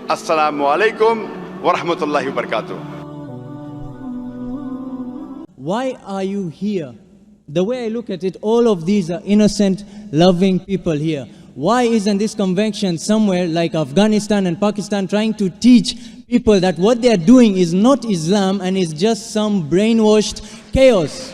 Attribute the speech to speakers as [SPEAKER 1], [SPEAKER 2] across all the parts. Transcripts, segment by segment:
[SPEAKER 1] Assalamu alaikum wa rahmatullahi wa barakatuh.
[SPEAKER 2] Why are you here? The way I look at it, all of these are innocent, loving people here. Why isn't this convention somewhere like Afghanistan and Pakistan trying to teach people that what they are doing is not Islam and is just some brainwashed chaos?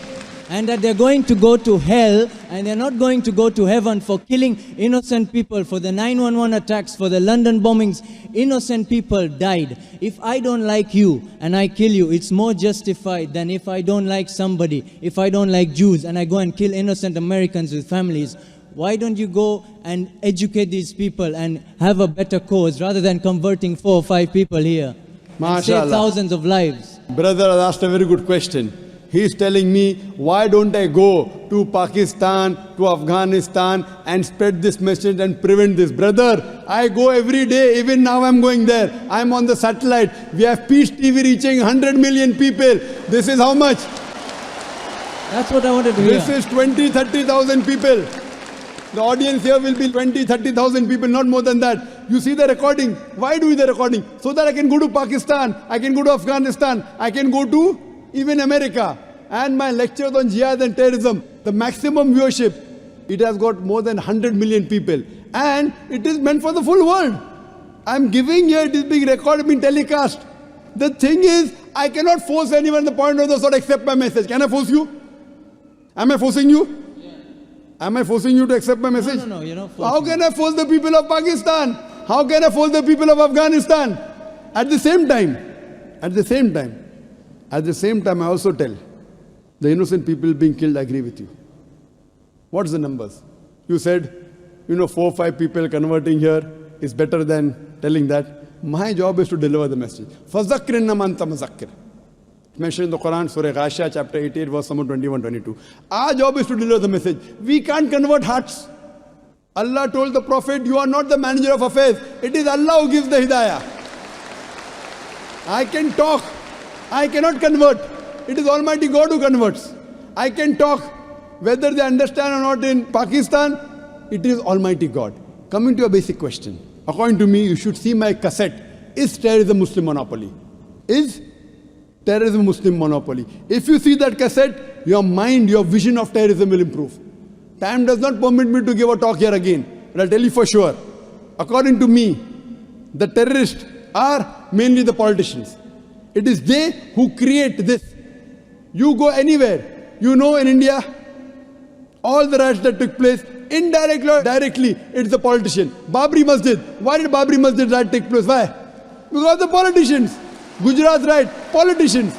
[SPEAKER 2] And that they're going to go to hell and they're not going to go to heaven for killing innocent people, for the 911 attacks, for the London bombings. Innocent people died. If I don't like you and I kill you, it's more justified than if I don't like somebody, if I don't like Jews and I go and kill innocent Americans with families. Why don't you go and educate these people and have a better cause rather than converting 4 or 5 people here and save thousands of lives?
[SPEAKER 3] Brother has asked a very good question. He's telling me, why don't I go to Pakistan, to Afghanistan and spread this message and prevent this? Brother, I go every day, even now I'm going there. I'm on the satellite. We have Peace TV reaching 100 million people. This is how much?
[SPEAKER 2] That's what I wanted to hear.
[SPEAKER 3] This is 20,000-30,000 people. The audience here will be 20,000-30,000 people, not more than that. You see the recording. Why do the recording? So that I can go to Pakistan, I can go to Afghanistan, I can go to even America. And my lectures on jihad and terrorism, the maximum viewership, it has got more than 100 million people. And it is meant for the full world. I'm giving here, it is being recorded, being telecast. The thing is, I cannot force anyone at the point of the sword accept my message. Can I force you? Am I forcing you? Am I forcing you to accept my message?
[SPEAKER 2] No, you're not forcing.
[SPEAKER 3] How can I force the people of Pakistan? How can I force the people of Afghanistan? At the same time, I also tell the innocent people being killed, I agree with you. What's the numbers? You said, 4 or 5 people converting here is better than telling that. My job is to deliver the message. فَذَكِّرْ إِنَّمَا أَنْتَ مُذَكِّرٌ. Mentioned in the Quran, Surah Ghashiyah, chapter 88, verse number 21-22. Our job is to deliver the message. We can't convert hearts. Allah told the Prophet, you are not the manager of affairs. It is Allah who gives the hidayah. I can talk. I cannot convert. It is Almighty God who converts. I can talk. Whether they understand or not in Pakistan, it is Almighty God. Coming to a basic question. According to me, you should see my cassette. Is terrorism Muslim monopoly? Is terrorism Muslim monopoly? If you see that cassette, your mind, your vision of terrorism will improve. Time does not permit me to give a talk here again, but I'll tell you for sure. According to me, the terrorists are mainly the politicians. It is they who create this. You go anywhere, in India, all the riots that took place, indirectly or directly, it's the politician. Babri Masjid. Why did Babri Masjid riot take place? Why? Because the politicians. Gujarat riot, politicians.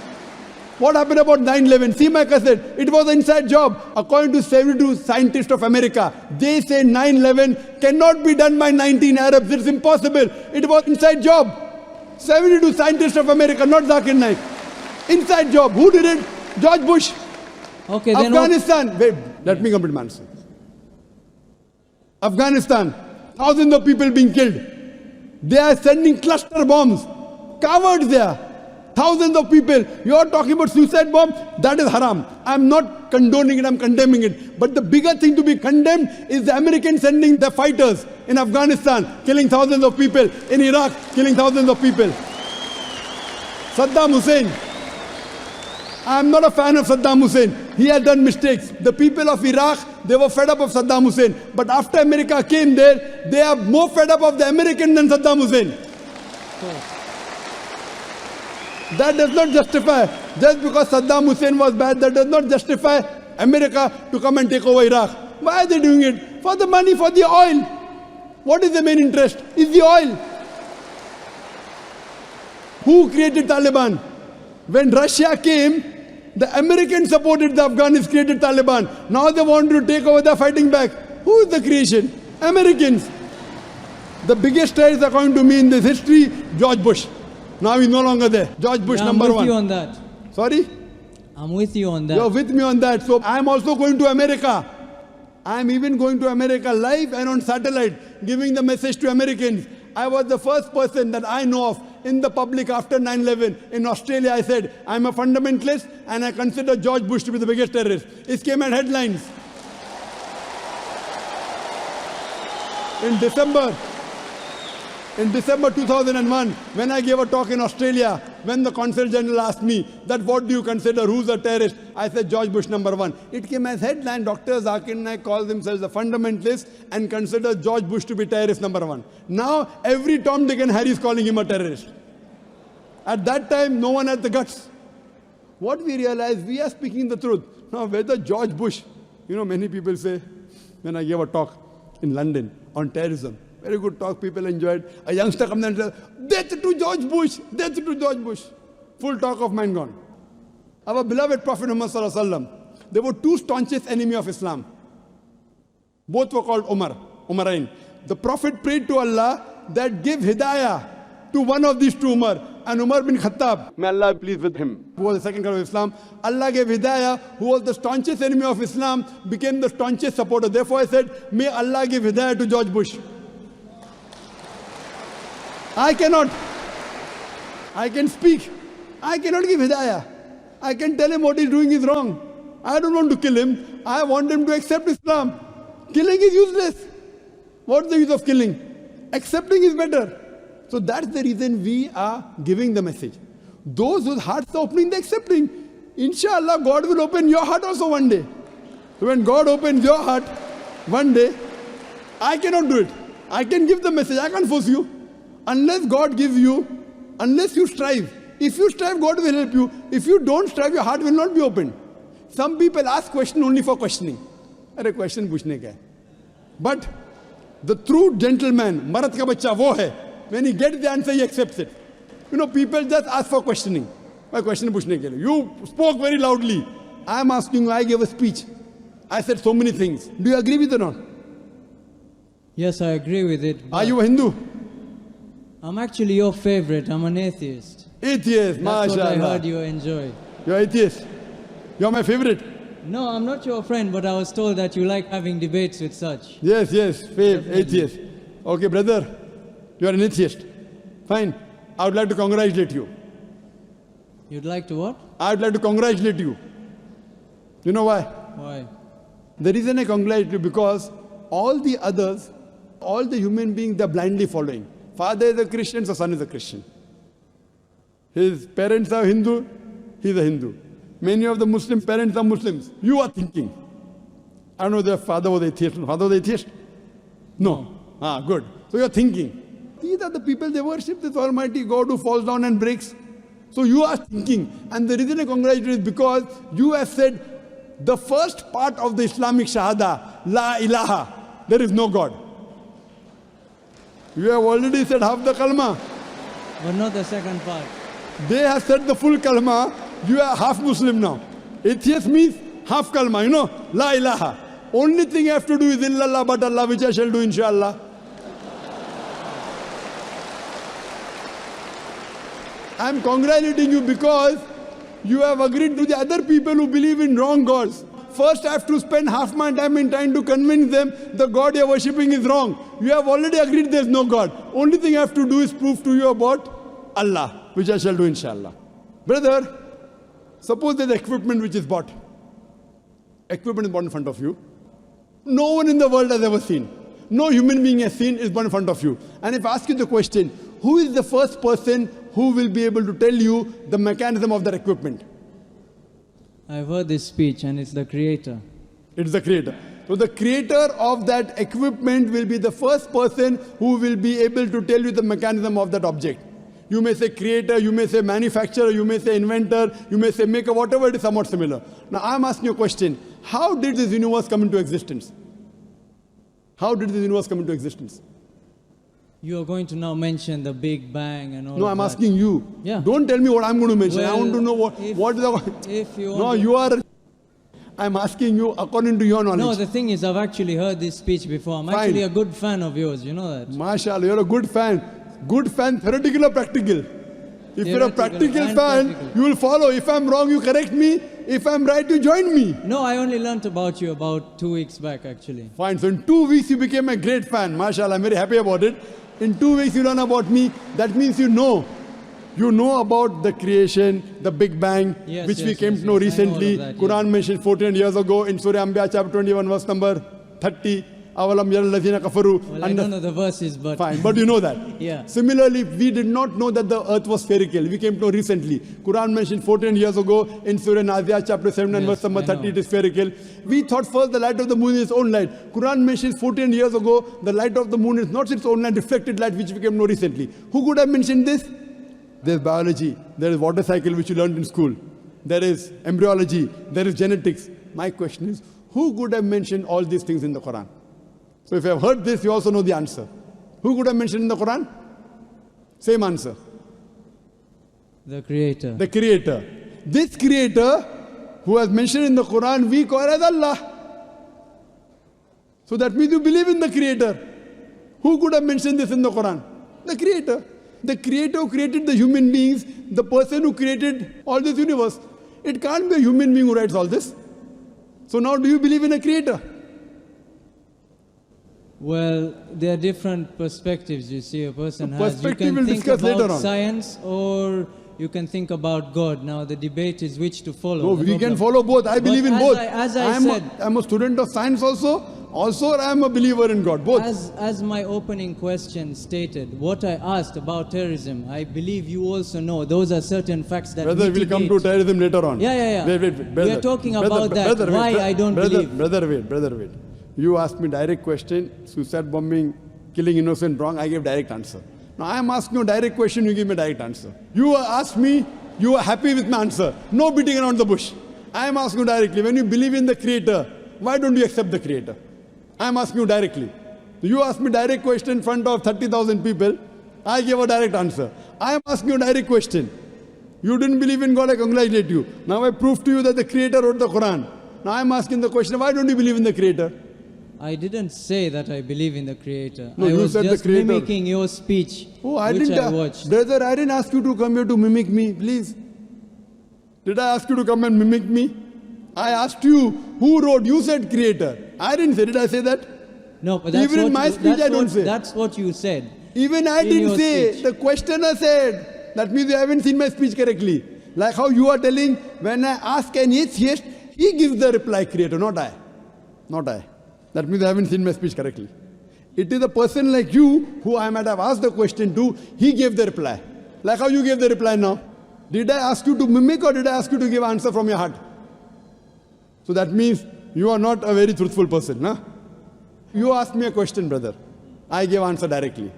[SPEAKER 3] What happened about 9/11? See my cassette. It was an inside job. According to 72 scientists of America, they say 9/11 cannot be done by 19 Arabs. It's impossible. It was inside job. 72 scientists of America, not Zakir Naik. Inside job. Who did it? George Bush.
[SPEAKER 2] Okay,
[SPEAKER 3] Afghanistan. Wait, let me complete my answer. Afghanistan. Thousands of people being killed. They are sending cluster bombs. Cowards there. Thousands of people. You are talking about suicide bomb? That is haram. I'm not condoning it, I'm condemning it. But the bigger thing to be condemned is the Americans sending their fighters in Afghanistan, killing thousands of people. In Iraq, killing thousands of people. Saddam Hussein. I'm not a fan of Saddam Hussein. He has done mistakes. The people of Iraq, they were fed up of Saddam Hussein. But after America came there, they are more fed up of the American than Saddam Hussein. That does not justify, just because Saddam Hussein was bad, that does not justify America to come and take over Iraq. Why are they doing it? For the money, for the oil. What is the main interest? Is the oil. Who created Taliban? When Russia came, the Americans supported the Afghans, created Taliban. Now they want to take over, they're fighting back. Who is the creation? Americans. The biggest terrorist, according to me, in this history, George Bush. Now he's no longer there. George Bush, number one.
[SPEAKER 2] I'm with you on that.
[SPEAKER 3] Sorry?
[SPEAKER 2] I'm with you on that.
[SPEAKER 3] You're with me on that. So I'm also going to America. I'm even going to America live and on satellite, giving the message to Americans. I was the first person that I know of in the public after 9/11 in Australia. I said, I'm a fundamentalist and I consider George Bush to be the biggest terrorist. It came at headlines. In December In December 2001, when I gave a talk in Australia, when the Consul General asked me that what do you consider, who's a terrorist? I said George Bush #1. It came as headline, Dr. Zakir Naik calls themselves a fundamentalist and considers George Bush to be terrorist #1. Now every Tom, Dick and Harry is calling him a terrorist. At that time, no one had the guts. What we realized, we are speaking the truth. Now whether George Bush, many people say, when I gave a talk in London on terrorism, very good talk, people enjoyed. A youngster comes and says, death to George Bush, death to George Bush. Full talk of mine gone. Our beloved Prophet Muhammad Sallallahu Alaihi Wasallam, there were two staunchest enemies of Islam. Both were called Umarain. The Prophet prayed to Allah that give hidayah to one of these two Umar. And Umar bin Khattab, may Allah be pleased with him, who was the second caliph of Islam. Allah gave hidayah, who was the staunchest enemy of Islam, became the staunchest supporter. Therefore I said, may Allah give hidayah to George Bush. I cannot. I can speak. I cannot give hidayah. I can tell him what he's doing is wrong. I don't want to kill him. I want him to accept Islam. Killing is useless. What's the use of killing? Accepting is better. So that's the reason we are giving the message. Those whose hearts are opening, they're accepting. Inshallah, God will open your heart also one day. So when God opens your heart one day, I cannot do it. I can give the message. I can't force you. Unless God gives you, unless you strive. If you strive, God will help you. If you don't strive, your heart will not be opened. Some people ask question only for questioning. Arey question पूछने का है. But the true gentleman, मर्द का बच्चा वो है. When he gets the answer, he accepts it. People just ask for questioning. My question पूछने के लिए. You spoke very loudly. I am asking you, I gave a speech. I said so many things. Do you agree with it or not?
[SPEAKER 2] Yes, I agree with it.
[SPEAKER 3] Are you a Hindu?
[SPEAKER 2] I'm actually your favorite. I'm an atheist.
[SPEAKER 3] Atheist,
[SPEAKER 2] That's what I
[SPEAKER 3] mashallah.
[SPEAKER 2] heard you enjoy.
[SPEAKER 3] You're atheist. You're my favorite.
[SPEAKER 2] No, I'm not your friend, but I was told that you like having debates with such.
[SPEAKER 3] Yes, atheist. Okay, brother, you're an atheist. Fine. I would like to congratulate you.
[SPEAKER 2] You'd like to what?
[SPEAKER 3] I would like to congratulate you. You know why?
[SPEAKER 2] Why?
[SPEAKER 3] The reason I congratulate you because all the others, all the human beings, they're blindly following. Father is a Christian, so son is a Christian. His parents are Hindu, he's a Hindu. Many of the Muslim parents are Muslims. You are thinking. I don't know if their father was atheist. Father was atheist? No. Good. So you're thinking. These are the people, they worship this Almighty God who falls down and breaks. So you are thinking. And the reason I congratulate you is because you have said the first part of the Islamic Shahada, La ilaha, there is no God. You have already said half the kalma.
[SPEAKER 2] But not the second part.
[SPEAKER 3] They have said the full kalma. You are half Muslim now. Atheist means half kalma, La ilaha. Only thing you have to do is illallah but Allah, which I shall do inshallah. I am congratulating you because you have agreed to the other people who believe in wrong gods. First I have to spend half my time in trying to convince them the God you are worshipping is wrong. You have already agreed there is no God. Only thing I have to do is prove to you about Allah, which I shall do inshallah. Brother, suppose there is equipment which is bought. Equipment is bought in front of you. No one in the world has ever seen. No human being has seen is bought in front of you. And if I ask you the question, who is the first person who will be able to tell you the mechanism of that equipment?
[SPEAKER 2] I've heard this speech and it's the creator.
[SPEAKER 3] It's the creator. So the creator of that equipment will be the first person who will be able to tell you the mechanism of that object. You may say creator, you may say manufacturer, you may say inventor, you may say maker, whatever, it is somewhat similar. Now I'm asking you a question. How did this universe come into existence? How did this universe come into existence?
[SPEAKER 2] You are going to now mention the Big Bang and all
[SPEAKER 3] No,
[SPEAKER 2] of
[SPEAKER 3] I'm
[SPEAKER 2] that.
[SPEAKER 3] asking you.
[SPEAKER 2] Yeah.
[SPEAKER 3] Don't tell me what I'm going to mention. I
[SPEAKER 2] Well,
[SPEAKER 3] want to know what is the...
[SPEAKER 2] If you want
[SPEAKER 3] No,
[SPEAKER 2] to-
[SPEAKER 3] you are... I'm asking you according to your knowledge.
[SPEAKER 2] No, the thing is, I've actually heard this speech before. I'm
[SPEAKER 3] Fine.
[SPEAKER 2] actually a good fan of yours, you know that.
[SPEAKER 3] MashaAllah, you're a good fan. Good fan, theoretical or practical? If you're a
[SPEAKER 2] Theoretical
[SPEAKER 3] practical
[SPEAKER 2] and
[SPEAKER 3] fan,
[SPEAKER 2] practical.
[SPEAKER 3] you will follow. If I'm wrong, you correct me. If I'm right, you join me.
[SPEAKER 2] No, I only learnt about you about 2 weeks back, actually.
[SPEAKER 3] Fine. So in 2 weeks, you became a great fan. MashaAllah, I'm very happy about it. In 2 weeks, you learn about me. That means you know. You know about the creation, the Big Bang,
[SPEAKER 2] Yes,
[SPEAKER 3] which we
[SPEAKER 2] yes,
[SPEAKER 3] came
[SPEAKER 2] yes,
[SPEAKER 3] to know
[SPEAKER 2] yes. I know all of
[SPEAKER 3] recently.
[SPEAKER 2] that,
[SPEAKER 3] Quran mentioned 14 years ago in Surah Anbiya chapter 21 verse number 30. Avalam yaral ladhina kafaru.
[SPEAKER 2] Well, I don't know the verses, but
[SPEAKER 3] Fine, but you know that.
[SPEAKER 2] Yeah.
[SPEAKER 3] Similarly, we did not know that the earth was spherical. We came to know recently. Quran mentioned 14 years ago in Surah Nazi'at chapter 7 and
[SPEAKER 2] Yes,
[SPEAKER 3] verse number
[SPEAKER 2] I know.
[SPEAKER 3] 30 it is spherical. We thought first the light of the moon is its own light. Quran mentions 14 years ago the light of the moon is not its own light, reflected light which we came to know recently. Who could have mentioned this? There is biology, there is water cycle which you learned in school. There is embryology, there is genetics. My question is, who could have mentioned all these things in the Quran? So if you have heard this, you also know the answer. Who could have mentioned in the Quran? Same answer.
[SPEAKER 2] the Creator.
[SPEAKER 3] The Creator. This Creator who has mentioned in the Quran, we call as Allah. So that means you believe in the Creator. Who could have mentioned this in the Quran? The Creator. The Creator who created the human beings, the person who created all this universe. It can't be a human being who writes all this. So now do you believe in a Creator?
[SPEAKER 2] Well, there are different perspectives you see a person
[SPEAKER 3] The
[SPEAKER 2] has. You
[SPEAKER 3] perspective
[SPEAKER 2] can
[SPEAKER 3] we'll
[SPEAKER 2] think
[SPEAKER 3] discuss later
[SPEAKER 2] about
[SPEAKER 3] on.
[SPEAKER 2] science or you can think about God. Now the debate is which to follow.
[SPEAKER 3] No,
[SPEAKER 2] The
[SPEAKER 3] we can
[SPEAKER 2] problem-
[SPEAKER 3] follow both. I believe in
[SPEAKER 2] as
[SPEAKER 3] both.
[SPEAKER 2] as I said,
[SPEAKER 3] I'm a student of science also. Also, I am a believer in God. Both.
[SPEAKER 2] as my opening question stated, what I asked about terrorism, I believe you also know those are certain facts that
[SPEAKER 3] Brother, we'll come to
[SPEAKER 2] mitigate.
[SPEAKER 3] terrorism later on.
[SPEAKER 2] Yeah.
[SPEAKER 3] Wait,
[SPEAKER 2] We are
[SPEAKER 3] brother.
[SPEAKER 2] talking
[SPEAKER 3] Brother,
[SPEAKER 2] about that.
[SPEAKER 3] brother,
[SPEAKER 2] Why
[SPEAKER 3] wait,
[SPEAKER 2] I don't
[SPEAKER 3] brother,
[SPEAKER 2] believe.
[SPEAKER 3] Brother, wait. You asked me direct question, suicide bombing, killing innocent wrong, I gave direct answer. Now I am asking you a direct question, you give me a direct answer. You asked me, you are happy with my answer. No beating around the bush. I am asking you directly, when you believe in the Creator, why don't you accept the Creator? I am asking you directly. You asked me direct question in front of 30,000 people. I gave a direct answer. I am asking you a direct question. You didn't believe in God, I congratulate you. Now I prove to you that the Creator wrote the Quran. Now I am asking the question, why don't you believe in the Creator?
[SPEAKER 2] I didn't say that I believe in the Creator.
[SPEAKER 3] No,
[SPEAKER 2] I
[SPEAKER 3] you
[SPEAKER 2] was
[SPEAKER 3] said the
[SPEAKER 2] just
[SPEAKER 3] Creator.
[SPEAKER 2] mimicking your speech,
[SPEAKER 3] Oh, I
[SPEAKER 2] which
[SPEAKER 3] didn't.
[SPEAKER 2] I watched.
[SPEAKER 3] Brother, I didn't ask you to come here to mimic me, please. Did I ask you to come and mimic me? I asked you, who wrote? You said Creator. I didn't say, did I say that?
[SPEAKER 2] No, but that's
[SPEAKER 3] Even in
[SPEAKER 2] what
[SPEAKER 3] my
[SPEAKER 2] you-
[SPEAKER 3] speech,
[SPEAKER 2] that's
[SPEAKER 3] I don't
[SPEAKER 2] what-
[SPEAKER 3] say.
[SPEAKER 2] That's what you said.
[SPEAKER 3] Even I
[SPEAKER 2] In
[SPEAKER 3] didn't
[SPEAKER 2] your
[SPEAKER 3] say.
[SPEAKER 2] speech.
[SPEAKER 3] The questioner said. That means you haven't seen my speech correctly. Like how you are telling, when I ask an atheist, he gives the reply, Creator, not I. Not I. That means I haven't seen my speech correctly. It is a person like you who I might have asked the question to, he gave the reply. Like how you gave the reply now. Did I ask you to mimic or did I ask you to give answer from your heart? So that means you are not a very truthful person, huh? You asked me a question, brother. I gave answer directly.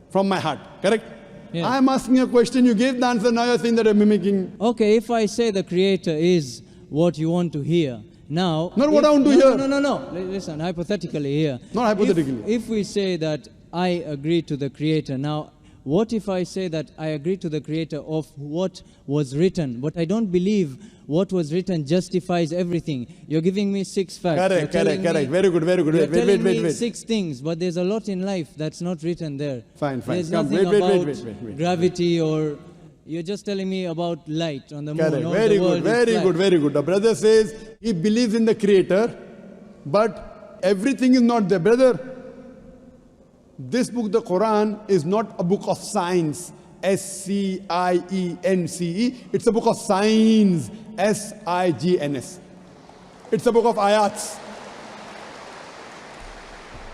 [SPEAKER 3] From my heart, correct?
[SPEAKER 2] Yeah.
[SPEAKER 3] I am asking a question, you gave the answer, now you are saying that I am mimicking.
[SPEAKER 2] Okay, if I say the Creator is what you want to hear, now...
[SPEAKER 3] Not what
[SPEAKER 2] if-
[SPEAKER 3] I want to
[SPEAKER 2] no,
[SPEAKER 3] hear.
[SPEAKER 2] No. Listen, hypothetically here.
[SPEAKER 3] Not hypothetically.
[SPEAKER 2] If we say that I agree to the Creator, now, what if I say that I agree to the Creator of what was written, but I don't believe what was written justifies everything? You're giving me 6 facts. You're
[SPEAKER 3] Correct.
[SPEAKER 2] telling me-
[SPEAKER 3] Very good.
[SPEAKER 2] You're telling me
[SPEAKER 3] Wait.
[SPEAKER 2] 6 things, but there's a lot in life that's not written there.
[SPEAKER 3] Fine.
[SPEAKER 2] There's
[SPEAKER 3] Come,
[SPEAKER 2] nothing about
[SPEAKER 3] wait.
[SPEAKER 2] gravity or... You're just telling me about light on the moon.
[SPEAKER 3] Correct.
[SPEAKER 2] or
[SPEAKER 3] Very
[SPEAKER 2] the world
[SPEAKER 3] good,
[SPEAKER 2] is flat.
[SPEAKER 3] very good. The brother says he believes in the Creator, but everything is not there. Brother, this book, the Quran, is not a book of science. S-C-I-E-N-C-E. It's a book of signs. S-I-G-N-S. It's a book of ayats.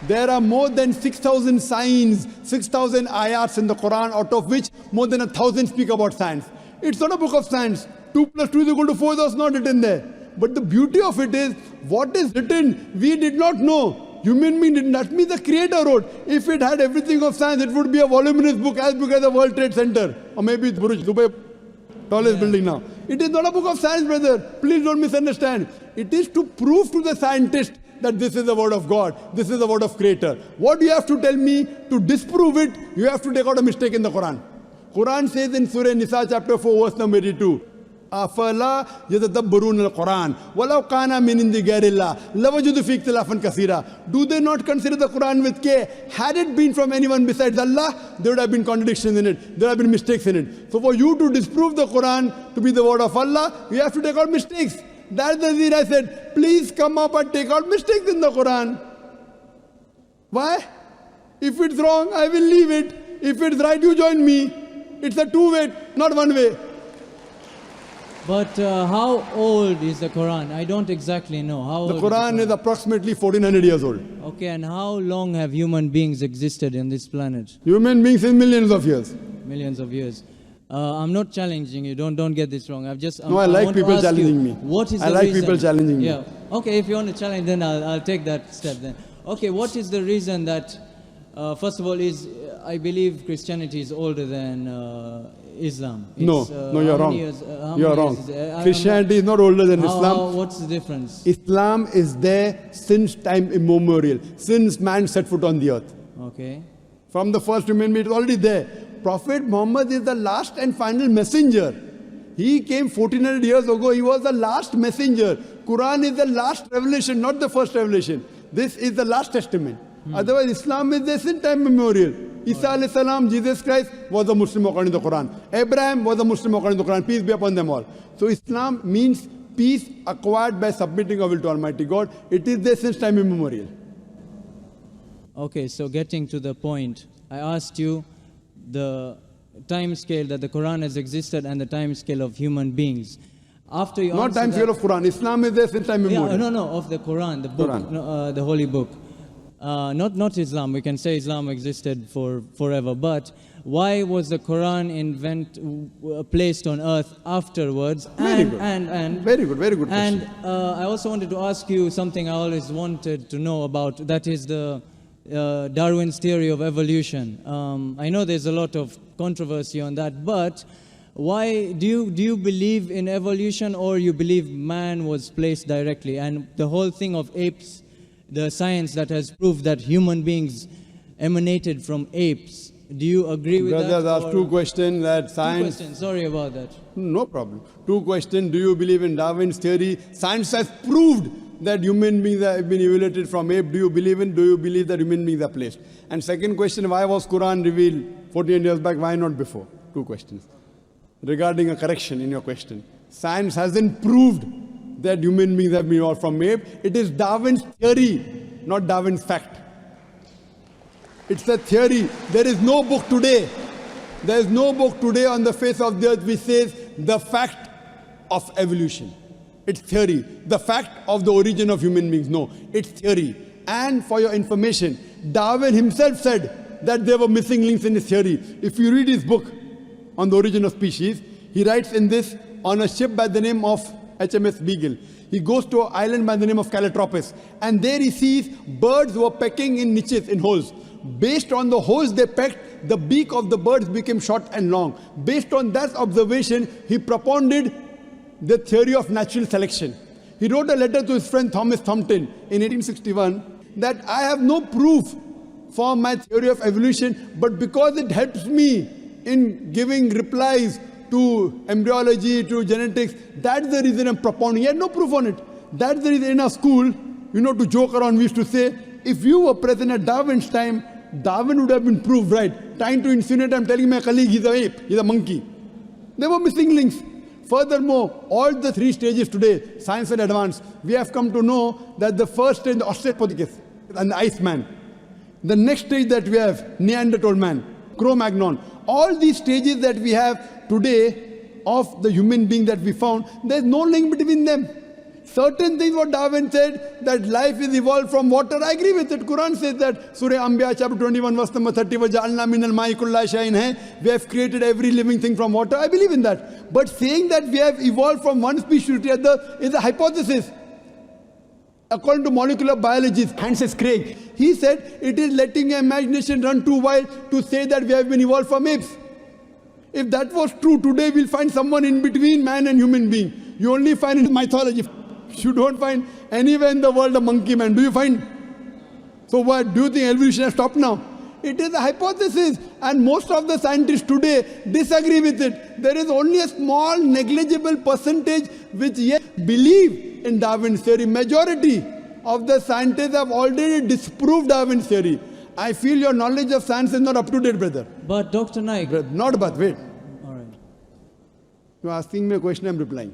[SPEAKER 3] There are more than 6,000 signs, 6,000 ayats in the Quran, out of which more than 1,000 speak about science. It's not a book of science. 2 plus 2 is equal to 4, that's not written there. But the beauty of it is, what is written, we did not know. Human being did not mean the Creator wrote. If it had everything of science, it would be a voluminous book as big as the World Trade Center. Or maybe it's Burj Dubai, tallest building now. It is not a book of science, brother. Please don't misunderstand. It is to prove to the scientist that this is the word of God. This is the word of Creator. What you have to tell me to disprove it, you have to take out a mistake in the Quran. Quran says in Surah Nisa chapter 4 verse number 82, أَفَلَا يَتَدَبَّرُونَ الْقُرْآنَ وَلَوْ كَانَ مِنْ عِنْدِ غَيْرِ اللَّهِ لَوَجَدُوا فِيهِ اخْتِلَافًا كَثِيرًا. Do they not consider the Quran with care? Had it been from anyone besides Allah, there would have been contradictions in it. There would have been mistakes in it. So for you to disprove the Quran to be the word of Allah, you have to take out mistakes. That's the reason I said, please come up and take out mistakes in the Quran. Why? If it's wrong, I will leave it. If it's right, you join me. It's a two-way, not one way.
[SPEAKER 2] But how old is the Quran? I don't exactly know. How
[SPEAKER 3] The
[SPEAKER 2] old
[SPEAKER 3] Quran is approximately 1400 years old.
[SPEAKER 2] Okay, and how long have human beings existed in this planet?
[SPEAKER 3] Human beings in millions of years.
[SPEAKER 2] Millions of years. I'm not challenging you. Don't get this wrong.
[SPEAKER 3] No, I like
[SPEAKER 2] want to
[SPEAKER 3] people
[SPEAKER 2] ask you,
[SPEAKER 3] challenging me.
[SPEAKER 2] What is
[SPEAKER 3] I
[SPEAKER 2] the
[SPEAKER 3] like
[SPEAKER 2] reason?
[SPEAKER 3] people challenging me.
[SPEAKER 2] Yeah. Okay, if you want to challenge, then I'll take that step then. Okay, what is the reason that, first of all, I believe Christianity is older than Islam.
[SPEAKER 3] No,
[SPEAKER 2] It's,
[SPEAKER 3] no, you're
[SPEAKER 2] how
[SPEAKER 3] wrong.
[SPEAKER 2] many years- how many
[SPEAKER 3] You're
[SPEAKER 2] years
[SPEAKER 3] wrong.
[SPEAKER 2] is it?
[SPEAKER 3] Christianity is not older than Islam.
[SPEAKER 2] What's the difference?
[SPEAKER 3] Islam is there since time immemorial, since man set foot on the earth.
[SPEAKER 2] Okay.
[SPEAKER 3] From the first human being, it's already there. Prophet Muhammad is the last and final messenger. He came 1400 years ago. He was the last messenger. Quran is the last revelation, not the first revelation. This is the last testament. Otherwise, Islam is there since time immemorial. Isa alayhi salam, Jesus Christ, was a Muslim according to the Quran. Abraham was a Muslim according to the Quran. Peace be upon them all. So Islam means peace acquired by submitting our will to Almighty God. It is there since time immemorial.
[SPEAKER 2] Okay, so getting to the point, I asked you the time scale that the Quran has existed and the time scale of human beings. After you
[SPEAKER 3] Not
[SPEAKER 2] answer
[SPEAKER 3] time
[SPEAKER 2] that-
[SPEAKER 3] scale of Quran. Islam is there since time immemorial.
[SPEAKER 2] Yeah, no, of the Quran, the book,
[SPEAKER 3] Quran.
[SPEAKER 2] no, the holy book. Not Islam. We can say Islam existed for forever. But why was the Quran placed on earth afterwards?
[SPEAKER 3] Very good.
[SPEAKER 2] And
[SPEAKER 3] Very good
[SPEAKER 2] And
[SPEAKER 3] question.
[SPEAKER 2] I also wanted to ask you something I always wanted to know about. That is the Darwin's theory of evolution. I know there's a lot of controversy on that, but why do you believe in evolution, or you believe man was placed directly? And the whole thing of apes, the science that has proved that human beings emanated from apes. Do you agree with
[SPEAKER 3] Brothers
[SPEAKER 2] that?
[SPEAKER 3] asked two questions that
[SPEAKER 2] Two
[SPEAKER 3] science.
[SPEAKER 2] questions. Sorry about that.
[SPEAKER 3] No problem. Two questions. Do you believe in Darwin's theory? Science has proved that human beings have been evoluted from ape. Do you believe that human beings are placed? And second question, why was Quran revealed 14 years back? Why not before? Two questions. Regarding a correction in your question, science hasn't proved that human beings have been evolved from ape. It is Darwin's theory, not Darwin's fact. It's a theory. There is no book today. There is no book today on the face of the earth which says the fact of evolution. It's theory. The fact of the origin of human beings. No, it's theory. And for your information, Darwin himself said that there were missing links in his theory. If you read his book on the origin of species, he writes in this on a ship by the name of HMS Beagle. He goes to an island by the name of Calotropis, and there he sees birds who are pecking in niches, in holes. Based on the holes they pecked, the beak of the birds became short and long. Based on that observation, he propounded the theory of natural selection. He wrote a letter to his friend Thomas Thumpton in 1861 that I have no proof for my theory of evolution, but because it helps me in giving replies to embryology, to genetics, that's the reason I'm propounding. He had no proof on it. That's the reason in our school, to joke around, we used to say, if you were present at Darwin's time, Darwin would have been proved right. Trying to insinuate, I'm telling my colleague, he's an ape, he's a monkey. There were missing links. Furthermore, all the three stages today, science and advance, we have come to know that the first stage, the Australopithecus and the Iceman. The next stage that we have, Neanderthal man, Cro-Magnon. All these stages that we have today of the human being that we found, there's no link between them. Certain things what Darwin said, that life is evolved from water, I agree with it. Quran says that, Surah Anbiya chapter 21 verse number 30, وَجَعَلْنَا مِنَ الْمَاءِ كُلَّ شَيْءٍ حَيٍّ. We have created every living thing from water, I believe in that. But saying that we have evolved from one species to the other is a hypothesis. According to molecular biologist Francis Crick, he said it is letting your imagination run too wild to say that we have been evolved from apes. If that was true, today we'll find someone in between man and human being. You only find in mythology. You don't find anywhere in the world a monkey man. Do you find? So what? Do you think evolution has stopped now? It is a hypothesis, and most of the scientists today disagree with it. There is only a small negligible percentage which yet believe in Darwin's theory. Majority of the scientists have already disproved Darwin's theory. I feel your knowledge of science is not up to date, brother.
[SPEAKER 2] But Dr. Naik.
[SPEAKER 3] Not but, wait.
[SPEAKER 2] All right.
[SPEAKER 3] You're asking me a question, I'm replying.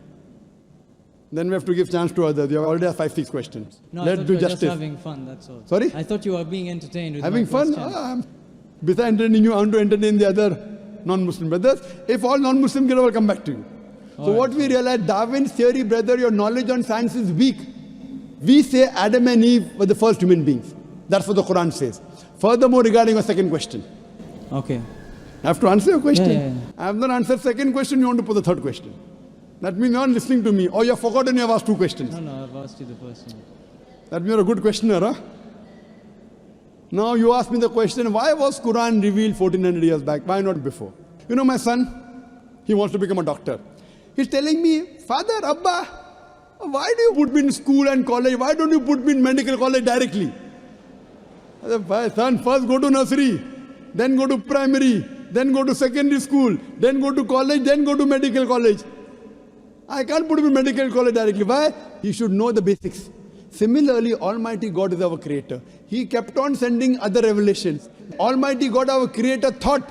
[SPEAKER 3] Then we have to give chance to others. You already have 5-6 questions.
[SPEAKER 2] No,
[SPEAKER 3] Let's
[SPEAKER 2] I thought
[SPEAKER 3] do
[SPEAKER 2] you were
[SPEAKER 3] justice.
[SPEAKER 2] just having fun, that's all.
[SPEAKER 3] Sorry?
[SPEAKER 2] I thought you were being entertained with
[SPEAKER 3] Having
[SPEAKER 2] my
[SPEAKER 3] fun?
[SPEAKER 2] questions.
[SPEAKER 3] Besides entertaining you, I want to entertain the other non-Muslim brothers. If all non-Muslim get, I will come back to you. So what we realize, Darwin's theory, brother, your knowledge on science is weak. We say Adam and Eve were the first human beings. That's what the Quran says. Furthermore, regarding your second question.
[SPEAKER 2] Okay.
[SPEAKER 3] I have to answer your question.
[SPEAKER 2] Yeah.
[SPEAKER 3] I have not answered second question, you want to put the third question. That means you're not listening to me. Or you have forgotten you have asked two questions.
[SPEAKER 2] No, I've asked you the first one.
[SPEAKER 3] That means you're a good questioner, huh? Now you ask me the question, why was Quran revealed 1400 years back? Why not before? You know my son, he wants to become a doctor. He's telling me, Father, Abba, why do you put me in school and college? Why don't you put me in medical college directly? I said, son, first go to nursery, then go to primary, then go to secondary school, then go to college, then go to medical college. I can't put him in medical college directly. Why? He should know the basics. Similarly, Almighty God is our creator. He kept on sending other revelations. Almighty God, our creator, thought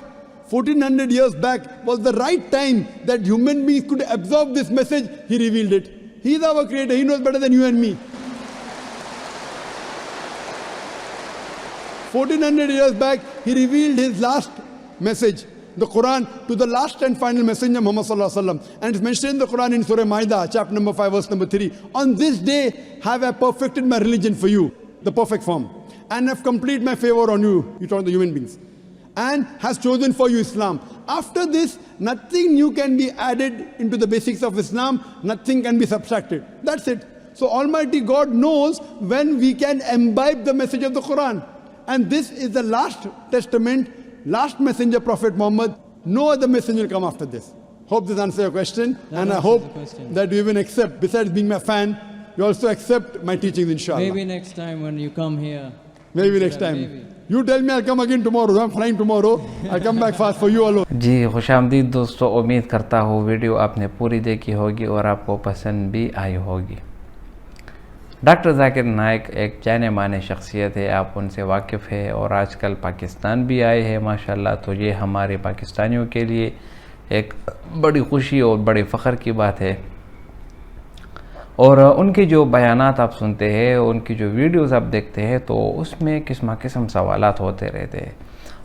[SPEAKER 3] 1400 years back was the right time that human beings could absorb this message. He revealed it. He is our creator. He knows better than you and me. 1400 years back, he revealed his last message, the Quran, to the last and final messenger, Muhammad Sallallahu Alaihi Wasallam. And it's mentioned in the Quran in Surah Ma'idah, chapter number 5, verse number 3. On this day have I perfected my religion for you, the perfect form, and have completed my favor on you, you talk the human beings, and has chosen for you Islam. After this, nothing new can be added into the basics of Islam, nothing can be subtracted. That's it. So Almighty God knows when we can imbibe the message of the Quran. And this is the last testament, last messenger, Prophet Muhammad. No other messenger will come after this. Hope this answers your question. And I hope that you even accept, besides being my fan, you also accept my teachings, inshallah.
[SPEAKER 2] Maybe next time when you come here.
[SPEAKER 3] Maybe next time.
[SPEAKER 2] Maybe.
[SPEAKER 3] You tell me I'll come again tomorrow. I'm flying tomorrow. I'll come back fast for you alone.
[SPEAKER 4] जी खुशामदीद दोस्तों, उम्मीद करता हूँ video आपने पूरी देखी होगी और आपको पसंद भी आई होगी। डॉक्टर जाकिर नाइक एक जाने माने शख्सियत है, आप उनसे वाकिफ़ है और आजकल पाकिस्तान भी आए हैं माशाल्लाह। तो ये हमारे पाकिस्तानियों के लिए एक बड़ी खुशी और बड़े फ़ख्र की बात है। और उनके जो बयानात आप सुनते हैं, उनकी जो वीडियोस आप देखते हैं, तो उसमें किस्म सवालात होते रहते हैं।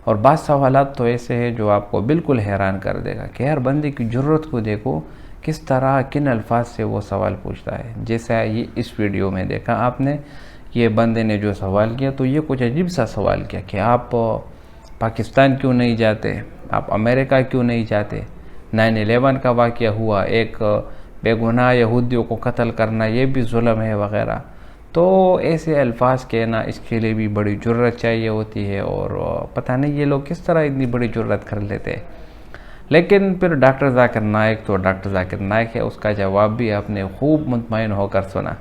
[SPEAKER 4] और बाज़ सवालात तो ऐसे हैं जो आपको बिल्कुल हैरान कर देगा कि यार बंदे की ज़रूरत को देखो, किस तरह किन अल्फाज से वो सवाल पूछता है। जैसा ये इस वीडियो में देखा आपने, ये बंदे ने जो सवाल किया, तो ये कुछ अजीब सा सवाल किया कि आप पाकिस्तान क्यों नहीं जाते, आप अमेरिका क्यों नहीं जाते, 9/11 का वाक़या हुआ, एक बेगुनाह यहूदियों को कत्ल करना ये भी जुल्म है वग़ैरह। तो ऐसे अल्फाज कहना, इसके लिए भी बड़ी जुर्रत चाहिए होती है और पता नहीं ये लोग किस तरह इतनी बड़ी जुर्रत कर लेते हैं। लेकिन फिर डॉक्टर जाकिर नाइक तो डॉक्टर जाकिर नाइक है, उसका जवाब भी आपने खूब मुतमईन होकर सुना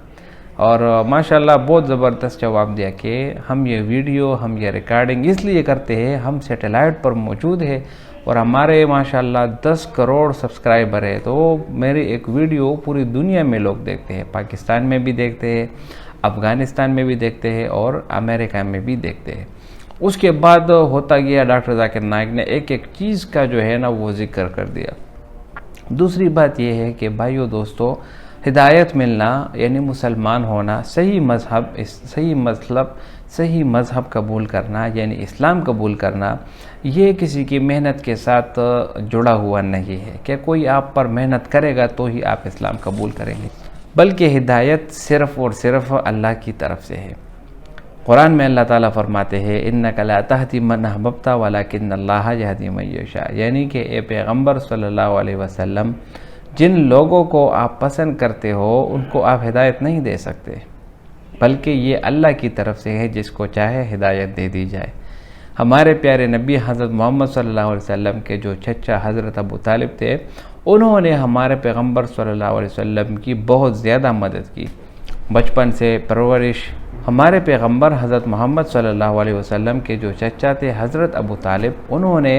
[SPEAKER 4] और माशाल्लाह बहुत ज़बरदस्त जवाब दिया कि हम ये वीडियो, हम ये रिकॉर्डिंग इसलिए करते हैं, हम सैटेलाइट पर मौजूद है और हमारे माशाल्लाह 10 करोड़ सब्सक्राइबर है। तो मेरी एक वीडियो पूरी दुनिया में लोग देखते हैं, पाकिस्तान में भी देखते हैं, अफ़गानिस्तान में भी देखते हैं और अमेरिका में भी देखते हैं। उसके बाद होता गया, डॉक्टर जाकिर नाइक ने एक एक चीज़ का जो है ना वो ज़िक्र कर दिया। दूसरी बात यह है कि भाइयों दोस्तों, हिदायत मिलना यानी मुसलमान होना, सही मज़हब कबूल करना यानी इस्लाम कबूल करना, ये किसी की मेहनत के साथ जुड़ा हुआ नहीं है कि कोई आप पर मेहनत करेगा तो ही आप इस्लाम कबूल करेंगे, बल्कि हिदायत सिर्फ़ और सिर्फ अल्लाह की तरफ से है। कुरान में अल्लाह ताला फरमाते हैं, इन्नका ला तहदी मन अहबब्ता वलाकिन्नल्लाह यहदी मन यशा, यानी कि ए पैगम्बर सल्लल्लाहु अलैहि वसल्लम, जिन लोगों को आप पसंद करते हो उनको आप हिदायत नहीं दे सकते, बल्कि ये अल्लाह की तरफ से है, जिसको चाहे हिदायत दे दी जाए। हमारे प्यारे नबी हज़रत मोहम्मद सल्लल्लाहु अलैहि वसल्लम के जो चचा हज़रत अबू तालिब थे, उन्होंने हमारे पैगम्बर सल्लल्लाहु अलैहि वसल्लम की बहुत ज़्यादा मदद की। बचपन से परवरिश, हमारे पैगम्बर हज़रत मोहम्मद सल्लल्लाहु अलैहि वसल्लम के जो चचा थे हज़रत अबू तालिब, उन्होंने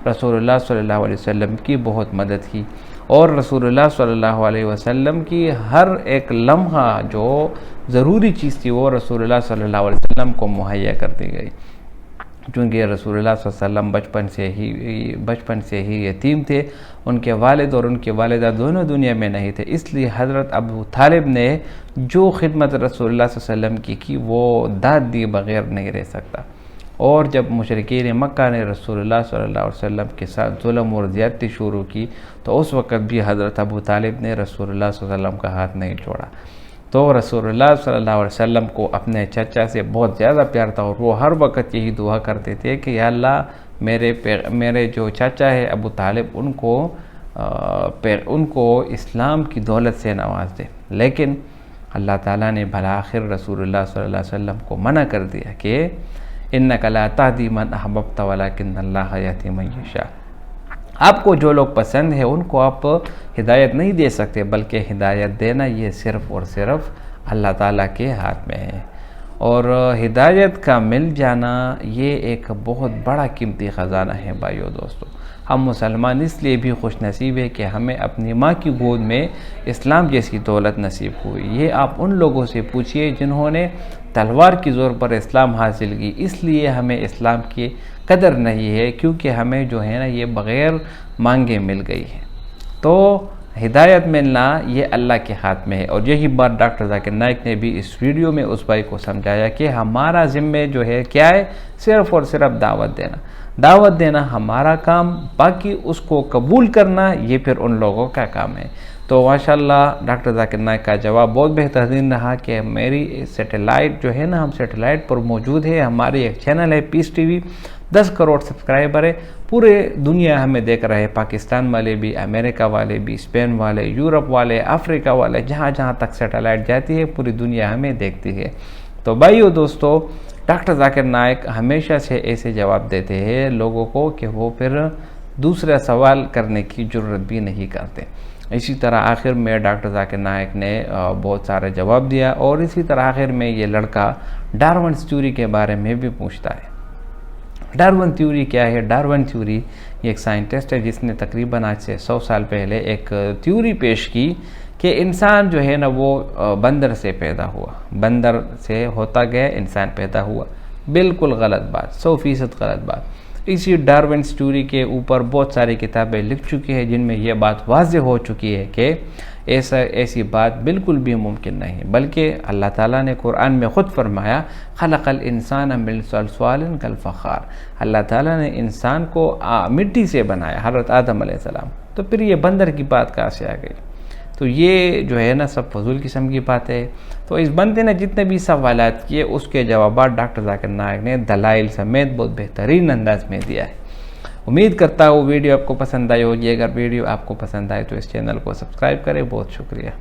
[SPEAKER 4] रसूलुल्लाह सल्लल्लाहु अलैहि वसल्लम की बहुत मदद की और रसूलुल्लाह सल्लल्लाहु अलैहि वसल्लम की हर एक लम्हा जो ज़रूरी चीज़ थी वो रसूलुल्लाह सल्लल्लाहु अलैहि वसल्लम को मुहैया कर दी गई। चूँकि रसूलुल्लाह सल्लल्लाहु अलैहि वसल्लम बचपन से ही यतीम थे, उनके वालिद और उनकी वालिदा दोनों दुनिया में नहीं थे, इसलिए हज़रत अबू तालिब ने जो खिदमत रसूलुल्लाह सल्लल्लाहु अलैहि वसल्लम की वो दाद दिए बग़ैर नहीं रह सकता। और जब मुशरिकीन मक्का ने रसूलुल्लाह सल्लल्लाहु अलैहि वसल्लम के साथ जुल्म और ज़्यादती शुरू की तो उस वक़्त भी हज़रत अबू तालिब ने रसूलुल्लाह सल्लल्लाहु अलैहि वसल्लम का हाथ नहीं छोड़ा। तो रसूलुल्लाह सल्लल्लाहु अलैहि वसल्लम को अपने चचा से बहुत ज़्यादा प्यार था और वो हर वक्त यही दुआ करते थे कि या अल्लाह मेरे जो चाचा है अबू तालिब उनको इस्लाम की दौलत से नवाज दे। लेकिन अल्लाह ताला ने भला आखिर रसूलुल्लाह सल्लल्लाहु अलैहि वसल्लम को मना कर दिया कि इन्नका ला तहदी मन अहबब्ता वलाकिन्नल्लाह यहदी मन यशा। आपको जो लोग पसंद है उनको आप हिदायत नहीं दे सकते, बल्कि हिदायत देना ये सिर्फ़ और सिर्फ अल्लाह ताला के हाथ में है। और हिदायत का मिल जाना ये एक बहुत बड़ा कीमती ख़जाना है भाइयों दोस्तों। हम मुसलमान इसलिए भी खुश नसीब है कि हमें अपनी माँ की गोद में इस्लाम जैसी दौलत नसीब हुई। ये आप उन लोगों से पूछिए जिन्होंने तलवार की ज़ोर पर इस्लाम हासिल की, इसलिए हमें इस्लाम की कदर नहीं है, क्योंकि हमें जो है ना ये बग़ैर मांगे मिल गई है। तो हिदायत मिलना ये अल्लाह के हाथ में है। और यही बात डॉक्टर ज़ाकिर नाइक ने भी इस वीडियो में उस भाई को समझाया कि हमारा ज़िम्मे जो है क्या है, सिर्फ़ और सिर्फ दावत देना हमारा काम, बाकी उसको कबूल करना ये फिर उन लोगों का काम है। तो माशाल्लाह डॉक्टर ज़ाकिर नाइक का जवाब बहुत बेहतरीन रहा कि मेरी सैटेलाइट जो है ना, हम सैटेलाइट पर मौजूद है, हमारी एक चैनल है पीस टीवी, 10 करोड़ सब्सक्राइबर है, पूरे दुनिया हमें देख रहे हैं, पाकिस्तान वाले भी, अमेरिका वाले भी, स्पेन वाले, यूरोप वाले, अफ्रीका वाले, जहाँ जहाँ तक सैटेलाइट जाती है पूरी दुनिया हमें देखती है। तो भाइयों दोस्तों, डॉक्टर ज़ाकिर नाइक हमेशा से ऐसे जवाब देते हैं लोगों को कि वो फिर दूसरा सवाल करने की ज़रूरत भी नहीं करते। इसी तरह आखिर में डॉक्टर ज़ाकिर नाइक ने बहुत सारे जवाब दिया और इसी तरह आखिर में ये लड़का डार्विन थ्योरी के बारे में भी पूछता है। डार्विन थ्योरी क्या है? डार्विन थ्योरी ये एक साइंटिस्ट है जिसने तकरीबन आज से 100 साल पहले एक थ्योरी पेश की कि इंसान जो है ना वो बंदर से पैदा हुआ, बंदर से होता गया इंसान पैदा हुआ। बिल्कुल गलत बात, 100% गलत बात। इसी डार्विन थ्योरी के ऊपर बहुत सारी किताबें लिख चुकी है जिनमें यह बात वाज़ेह हो चुकी है कि ऐसी बात बिल्कुल भी मुमकिन नहीं, बल्कि अल्लाह ताला ने कुरान में ख़ुद फरमाया खलक़ल इंसान मिन सल्सालिन कल फ़ख़ार। अल्लाह ताला ने इंसान को मिट्टी से बनाया, हज़रत आदम अलैहिस्सलाम। तो फिर ये बंदर की बात कहाँ से आ गई? तो ये जो है ना सब फजूल किस्म की बात है। तो इस बंदे ने जितने भी सवालात किए उसके जवाब डॉक्टर ज़ाकिर नाइक ने दलाइल समेत बहुत बेहतरीन अंदाज में दिया है। उम्मीद करता हूँ वीडियो आपको पसंद आई होगी। अगर वीडियो आपको पसंद आए तो इस चैनल को सब्सक्राइब करें। बहुत शुक्रिया।